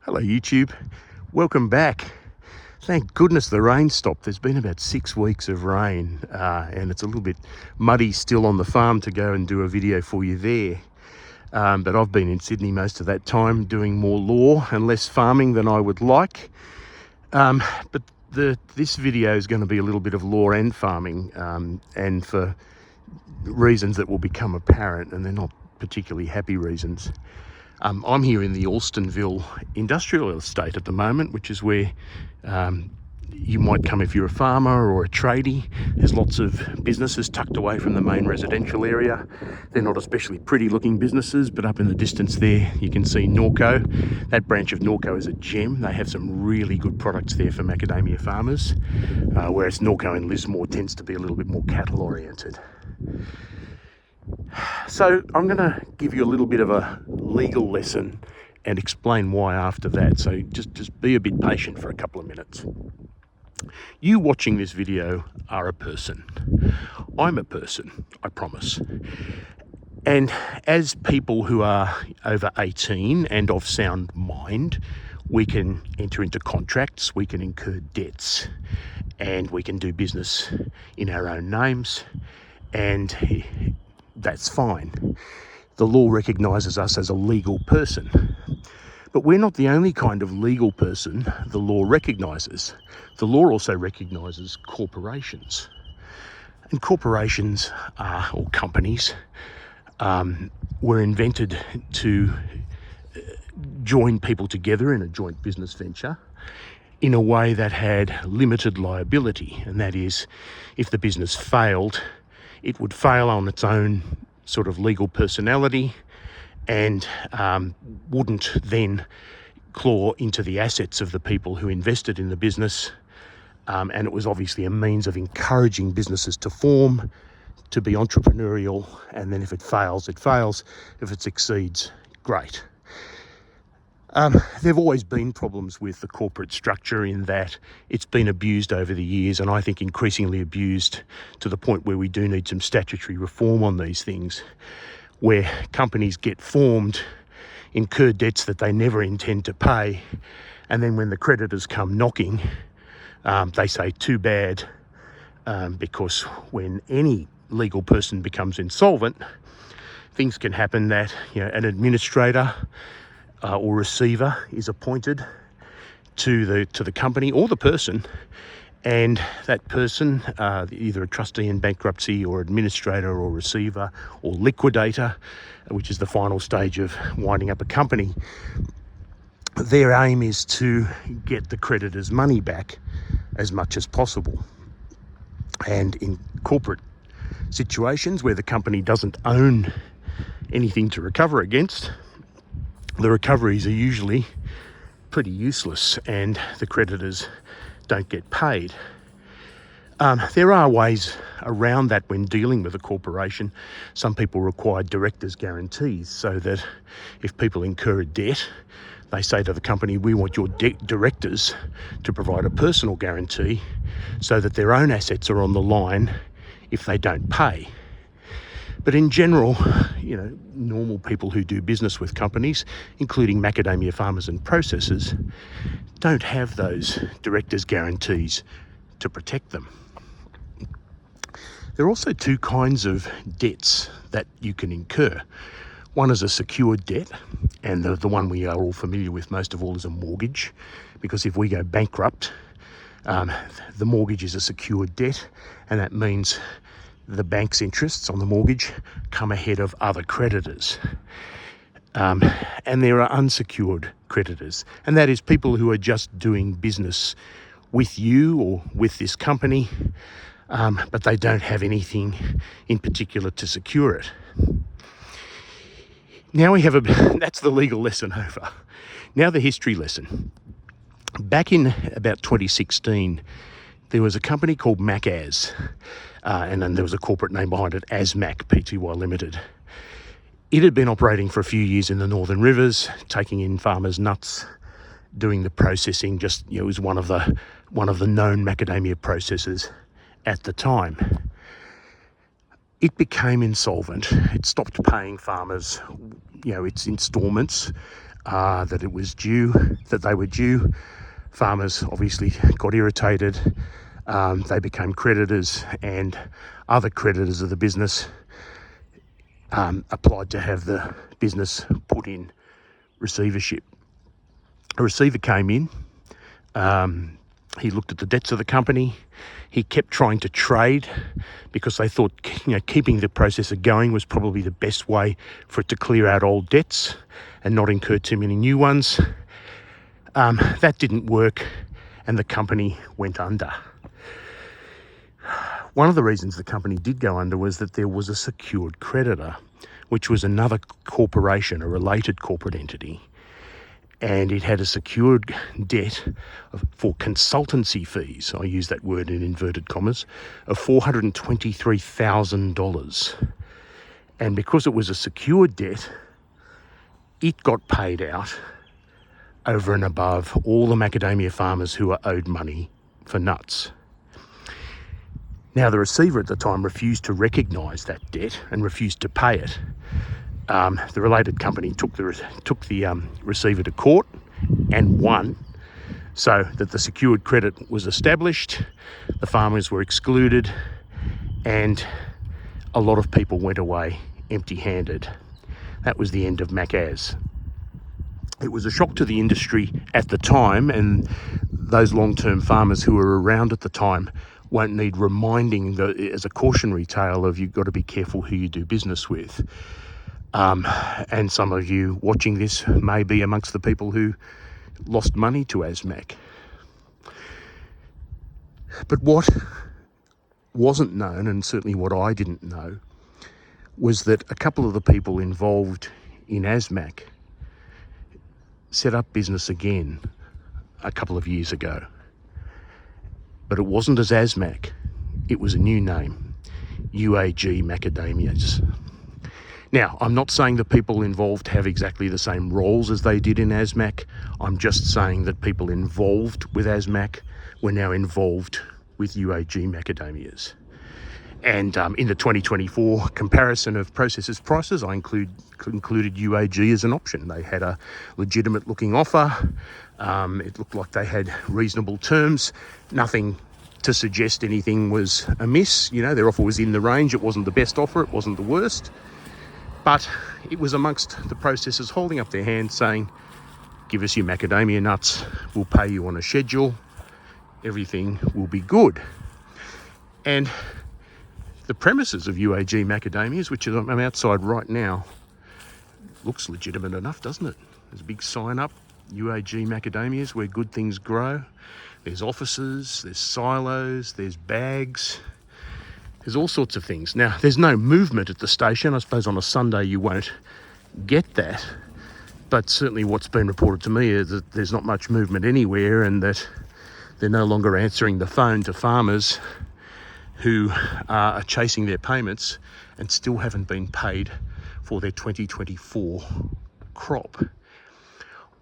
Hello YouTube, welcome back. Thank goodness the rain stopped. There's been about 6 weeks of rain and it's a little bit muddy still on the farm to go and do a video for you there. But I've been in Sydney most of that time doing more law and less farming than I would like. But this video is going to be a little bit of law and farming, and for reasons that will become apparent, and they're not particularly happy reasons. I'm here in the Alstonville industrial estate at the moment, which is where you might come if you're a farmer or a tradie. There's lots of businesses tucked away from the main residential area. They're not especially pretty looking businesses, but up in the distance there you can see Norco. That branch of Norco is a gem. They have some really good products there for macadamia farmers, whereas Norco in Lismore tends to be a little bit more cattle oriented. So I'm going to give you a little bit of a legal lesson and explain why after that. So just be a bit patient for a couple of minutes. You watching this video are a person. I'm a person, I promise. And as people who are over 18 and of sound mind, we can enter into contracts, we can incur debts, and we can do business in our own names, and that's fine. The law recognises us as a legal person. But we're not the only kind of legal person the law recognises. The law also recognises corporations. And corporations or companies were invented to join people together in a joint business venture in a way that had limited liability. And that is, if the business failed, it would fail on its own sort of legal personality and wouldn't then claw into the assets of the people who invested in the business. And it was obviously a means of encouraging businesses to form, to be entrepreneurial, and then if it fails, it fails. If it succeeds, great. There have always been problems with the corporate structure in that it's been abused over the years, and I think increasingly abused to the point where we do need some statutory reform on these things, where companies get formed, incur debts that they never intend to pay, and then when the creditors come knocking, they say too bad, because when any legal person becomes insolvent, things can happen that an administrator or receiver is appointed to the company or the person, and that person, either a trustee in bankruptcy or administrator or receiver or liquidator, which is the final stage of winding up a company, their aim is to get the creditor's money back as much as possible. And in corporate situations where the company doesn't own anything to recover against, the recoveries are usually pretty useless and the creditors don't get paid. There are ways around that when dealing with a corporation. Some people require directors' guarantees so that if people incur a debt, they say to the company, we want your directors to provide a personal guarantee so that their own assets are on the line if they don't pay. But in general, normal people who do business with companies, including macadamia farmers and processors, don't have those directors' guarantees to protect them. There are also two kinds of debts that you can incur. One is a secured debt, and the one we are all familiar with most of all is a mortgage, because if we go bankrupt, the mortgage is a secured debt, and that means the bank's interests on the mortgage come ahead of other creditors. And there are unsecured creditors, and that is people who are just doing business with you or with this company, but they don't have anything in particular to secure it. Now we have that's the legal lesson over. Now the history lesson. Back in about 2016, there was a company called Macaz, and then there was a corporate name behind it, ASMAC Pty Limited. It had been operating for a few years in the Northern Rivers, taking in farmers' nuts, doing the processing. It was one of the known macadamia processors at the time. It became insolvent. It stopped paying farmers, its instalments, that it was due, that they were due. Farmers obviously got irritated. They became creditors, and other creditors of the business applied to have the business put in receivership. A receiver came in. He looked at the debts of the company. He kept trying to trade because they thought, keeping the processor going was probably the best way for it to clear out old debts and not incur too many new ones. That didn't work, and the company went under. One of the reasons the company did go under was that there was a secured creditor, which was another corporation, a related corporate entity, and it had a secured debt for consultancy fees, I use that word in inverted commas, of $423,000. And because it was a secured debt, it got paid out over and above all the macadamia farmers who were owed money for nuts. Now, the receiver at the time refused to recognise that debt and refused to pay it. The related company took the receiver to court and won, so that the secured credit was established, the farmers were excluded, and a lot of people went away empty-handed. That was the end of Macaz. It was a shock to the industry at the time, and those long-term farmers who were around at the time won't need reminding as a cautionary tale of you've got to be careful who you do business with. And some of you watching this may be amongst the people who lost money to ASMAC. But what wasn't known, and certainly what I didn't know, was that a couple of the people involved in ASMAC set up business again a couple of years ago. But it wasn't as ASMAC, it was a new name, UAG Macadamias. Now, I'm not saying the people involved have exactly the same roles as they did in ASMAC. I'm just saying that people involved with ASMAC were now involved with UAG Macadamias. And in the 2024 comparison of processors' prices, I included UAG as an option. They had a legitimate looking offer. It looked like they had reasonable terms. Nothing to suggest anything was amiss. Their offer was in the range. It wasn't the best offer. It wasn't the worst. But it was amongst the processors holding up their hand saying, give us your macadamia nuts, we'll pay you on a schedule, everything will be good. And the premises of UAG Macadamias, which I'm outside right now, looks legitimate enough, doesn't it? There's a big sign up, UAG Macadamias, where good things grow. There's offices, there's silos, there's bags. There's all sorts of things. Now, there's no movement at the station. I suppose on a Sunday you won't get that. But certainly what's been reported to me is that there's not much movement anywhere, and that they're no longer answering the phone to farmers who are chasing their payments and still haven't been paid for their 2024 crop.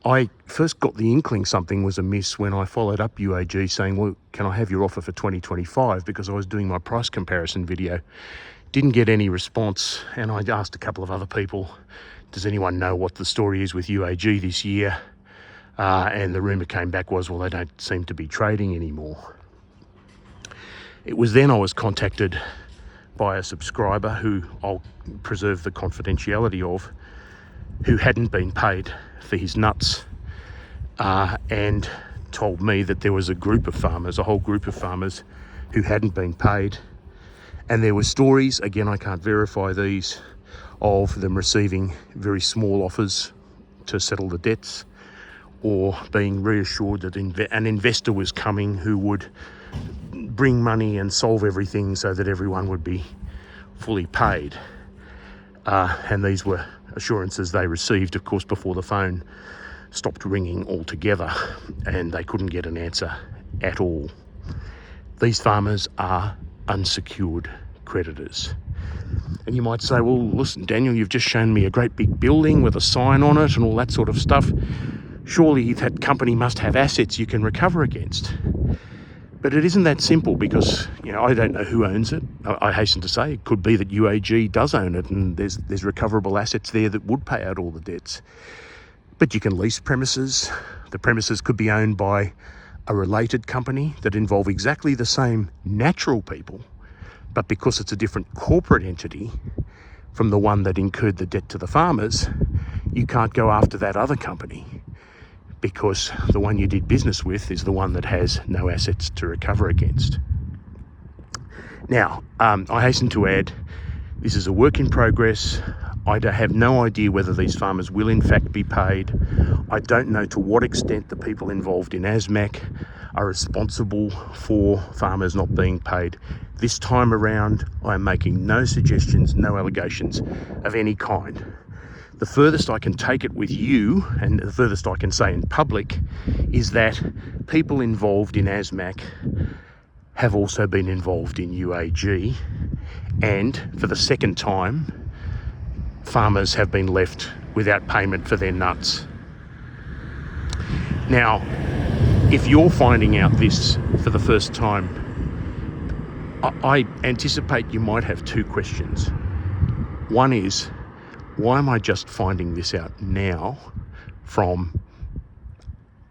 I first got the inkling something was amiss when I followed up UAG saying, well, can I have your offer for 2025? Because I was doing my price comparison video. Didn't get any response, and I asked a couple of other people, does anyone know what the story is with UAG this year? And the rumour came back was, well, they don't seem to be trading anymore. It was then I was contacted by a subscriber who I'll preserve the confidentiality of, who hadn't been paid for his nuts, and told me that there was a whole group of farmers who hadn't been paid. And there were stories, again I can't verify these, of them receiving very small offers to settle the debts, or being reassured that an investor was coming who would bring money and solve everything so that everyone would be fully paid. And these were assurances they received, of course, before the phone stopped ringing altogether and they couldn't get an answer at all. These farmers are unsecured creditors. And you might say, well, listen, Daniel, you've just shown me a great big building with a sign on it and all that sort of stuff. Surely that company must have assets you can recover against. But it isn't that simple, because I don't know who owns it. I hasten to say it could be that UAG does own it and there's recoverable assets there that would pay out all the debts. But you can lease premises. The premises could be owned by a related company that involve exactly the same natural people, but because it's a different corporate entity from the one that incurred the debt to the farmers, you can't go after that other company because the one you did business with is the one that has no assets to recover against. Now, I hasten to add, this is a work in progress. I have no idea whether these farmers will in fact be paid. I don't know to what extent the people involved in ASMAC are responsible for farmers not being paid. This time around, I am making no suggestions, no allegations of any kind. The furthest I can take it with you, and the furthest I can say in public, is that people involved in ASMAC have also been involved in UAG, and for the second time, farmers have been left without payment for their nuts. Now, if you're finding out this for the first time, I anticipate you might have two questions. One is, why am I just finding this out now from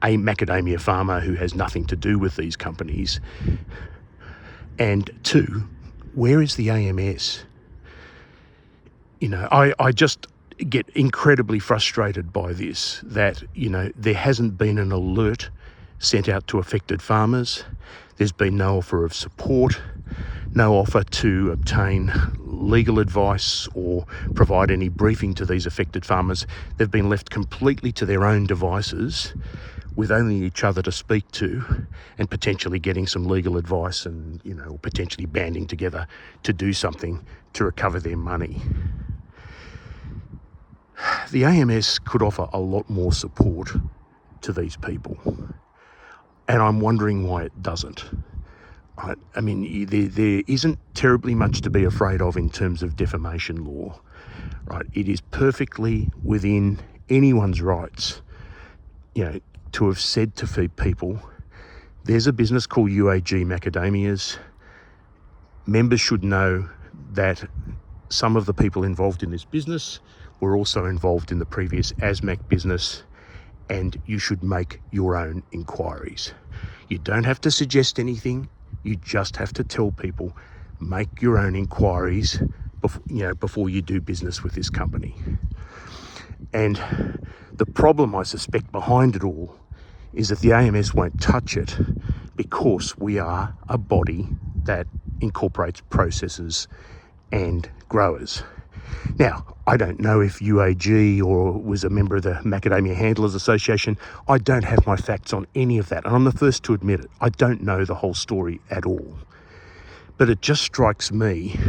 a macadamia farmer who has nothing to do with these companies? And two, where is the AMS? You know, I just get incredibly frustrated by this, that, you know, there hasn't been an alert sent out to affected farmers. There's been no offer of support, no offer to obtain legal advice or provide any briefing to these affected farmers. They've been left completely to their own devices with only each other to speak to, and potentially getting some legal advice and, you know, potentially banding together to do something to recover their money. The AMS could offer a lot more support to these people, and I'm wondering why it doesn't. Right? I mean, there isn't terribly much to be afraid of in terms of defamation law. Right? It is perfectly within anyone's rights, you know, to have said to people, there's a business called UAG Macadamias. Members should know that some of the people involved in this business were also involved in the previous ASMAC business, and you should make your own inquiries. You don't have to suggest anything. You just have to tell people, make your own inquiries before you do business with this company. And the problem, I suspect, behind it all is that the AMS won't touch it because we are a body that incorporates processors and growers. Now, I don't know if UAG or was a member of the Macadamia Handlers Association. I don't have my facts on any of that, and I'm the first to admit it. I don't know the whole story at all. But it just strikes me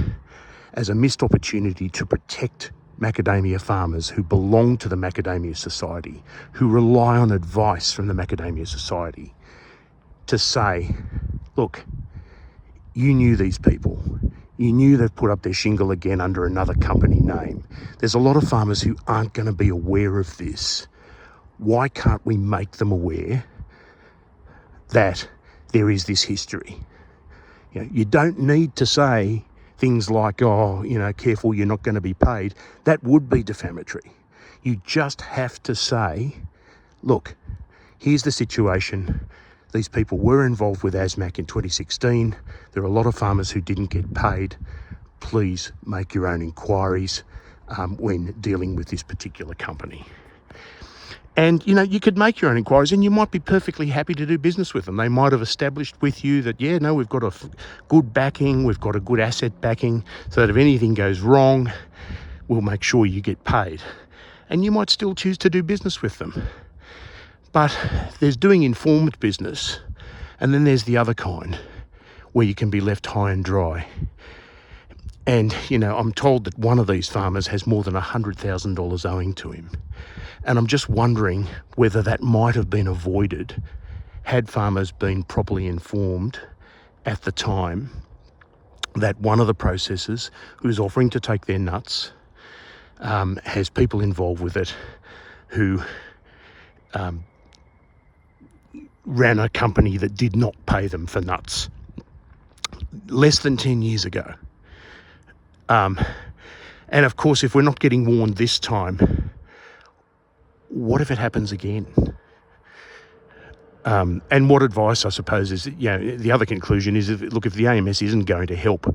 as a missed opportunity to protect macadamia farmers who belong to the Macadamia Society, who rely on advice from the Macadamia Society, to say, look, you knew these people. You knew they've put up their shingle again under another company name. There's a lot of farmers who aren't going to be aware of this. Why can't we make them aware that there is this history? You know, you don't need to say things like, oh, you know, careful, you're not going to be paid. That would be defamatory. You just have to say, look, here's the situation. These people were involved with ASMAC in 2016. There are a lot of farmers who didn't get paid. Please make your own inquiries when dealing with this particular company. And, you know, you could make your own inquiries and you might be perfectly happy to do business with them. They might have established with you that, yeah, no, we've got a good backing, we've got a good asset backing, so that if anything goes wrong, we'll make sure you get paid. And you might still choose to do business with them. But there's doing informed business, and then there's the other kind, where you can be left high and dry. And, you know, I'm told that one of these farmers has more than $100,000 owing to him. And I'm just wondering whether that might have been avoided had farmers been properly informed at the time that one of the processors who's offering to take their nuts has people involved with it who ran a company that did not pay them for nuts less than 10 years ago. And of course, if we're not getting warned this time, what if it happens again? And what advice, I suppose, is, the other conclusion is, if the AMS isn't going to help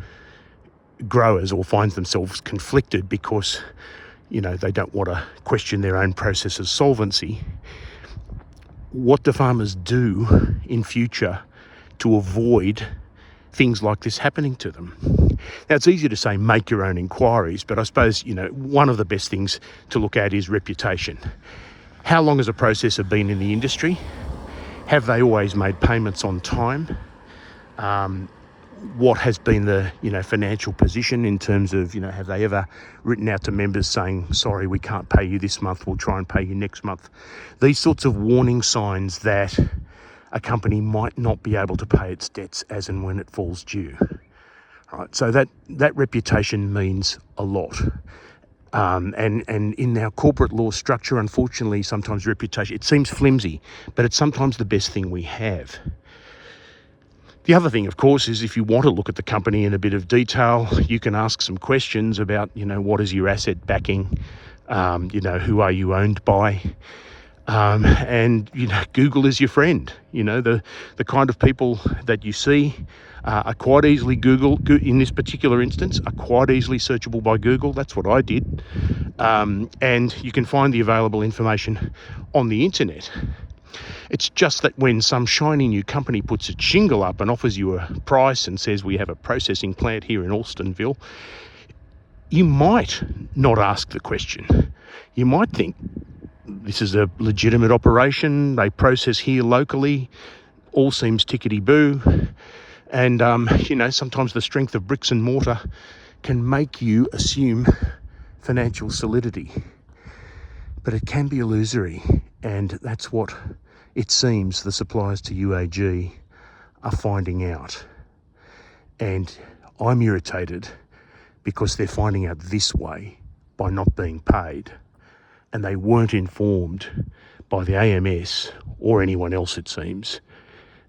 growers or finds themselves conflicted because, they don't want to question their own process's solvency, what do farmers do in future to avoid things like this happening to them? Now, it's easy to say make your own inquiries, but I suppose, one of the best things to look at is reputation. How long has a processor been in the industry? Have they always made payments on time? What has been the financial position in terms of, have they ever written out to members saying, sorry, we can't pay you this month, we'll try and pay you next month? These sorts of warning signs that a company might not be able to pay its debts as and when it falls due. Right, so that reputation means a lot. And in our corporate law structure, unfortunately, sometimes reputation, it seems flimsy, but it's sometimes the best thing we have. The other thing, of course, is if you want to look at the company in a bit of detail, you can ask some questions about, what is your asset backing? Who are you owned by? And Google is your friend. The kind of people that you see are quite easily in this particular instance, are quite easily searchable by Google. That's what I did. And you can find the available information on the internet. It's just that when some shiny new company puts its shingle up and offers you a price and says we have a processing plant here in Alstonville, you might not ask the question. You might think, this is a legitimate operation, they process here locally, all seems tickety-boo. And, sometimes the strength of bricks and mortar can make you assume financial solidity. But it can be illusory, and that's what it seems the suppliers to UAG are finding out. And I'm irritated because they're finding out this way by not being paid, and they weren't informed by the AMS or anyone else, it seems,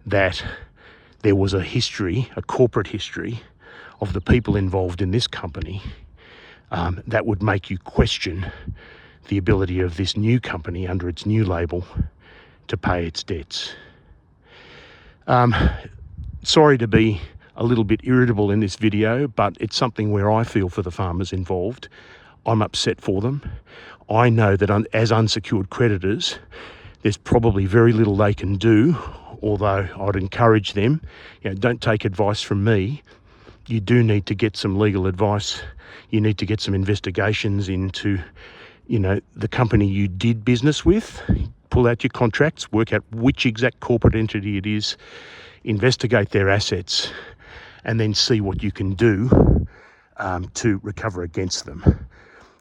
that there was a corporate history of the people involved in this company that would make you question the ability of this new company under its new label to pay its debts. Sorry to be a little bit irritable in this video, but it's something where I feel for the farmers involved. I'm upset for them. I know that as unsecured creditors, there's probably very little they can do, although I'd encourage them, don't take advice from me. You do need to get some legal advice. You need to get some investigations into, the company you did business with. Pull out your contracts, work out which exact corporate entity it is, investigate their assets, and then see what you can do to recover against them.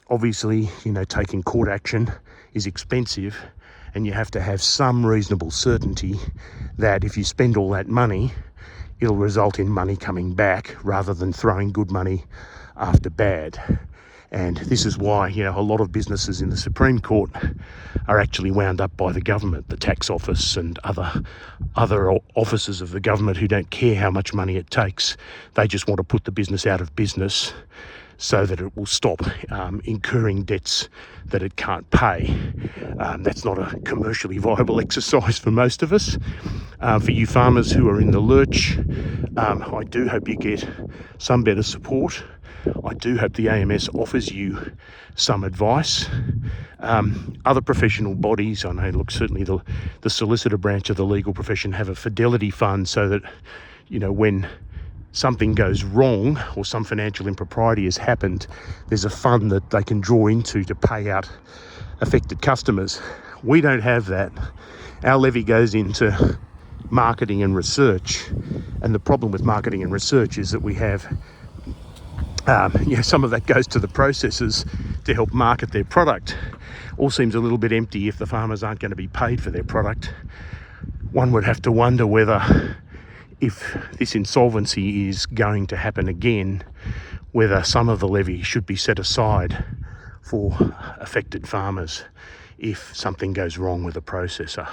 Obviously, taking court action is expensive, and you have to have some reasonable certainty that if you spend all that money, it'll result in money coming back rather than throwing good money after bad. And this is why, a lot of businesses in the Supreme Court are actually wound up by the government, the tax office and other offices of the government who don't care how much money it takes. They just want to put the business out of business so that it will stop incurring debts that it can't pay. That's not a commercially viable exercise for most of us. For you farmers who are in the lurch, I do hope you get some better support. I do hope the AMS offers you some advice. Other professional bodies, I know, certainly the solicitor branch of the legal profession have a fidelity fund so that, when something goes wrong or some financial impropriety has happened, there's a fund that they can draw into to pay out affected customers. We don't have that. Our levy goes into marketing and research, and the problem with marketing and research is that we have some of that goes to the processors to help market their product. All seems a little bit empty if the farmers aren't going to be paid for their product. One would have to wonder whether, if this insolvency is going to happen again, whether some of the levy should be set aside for affected farmers if something goes wrong with a processor.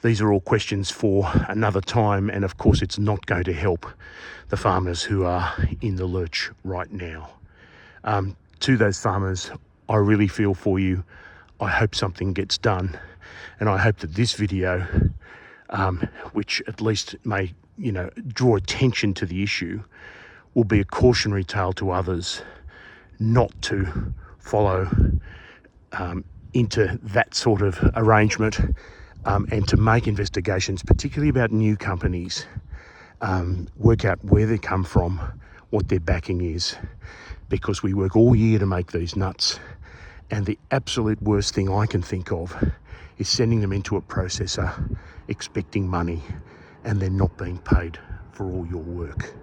These are all questions for another time, and of course it's not going to help the farmers who are in the lurch right now. To those farmers, I really feel for you. I hope something gets done, and I hope that this video, which at least may, draw attention to the issue, will be a cautionary tale to others not to follow into that sort of arrangement, and to make investigations, particularly about new companies, work out where they come from, what their backing is, because we work all year to make these nuts, and the absolute worst thing I can think of is sending them into a processor expecting money and then not being paid for all your work.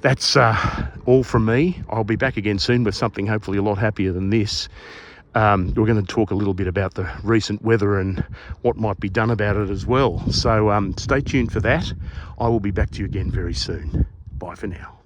That's all from me. I'll be back again soon with something hopefully a lot happier than this. We're going to talk a little bit about the recent weather and what might be done about it as well. So stay tuned for that. I will be back to you again very soon. Bye for now.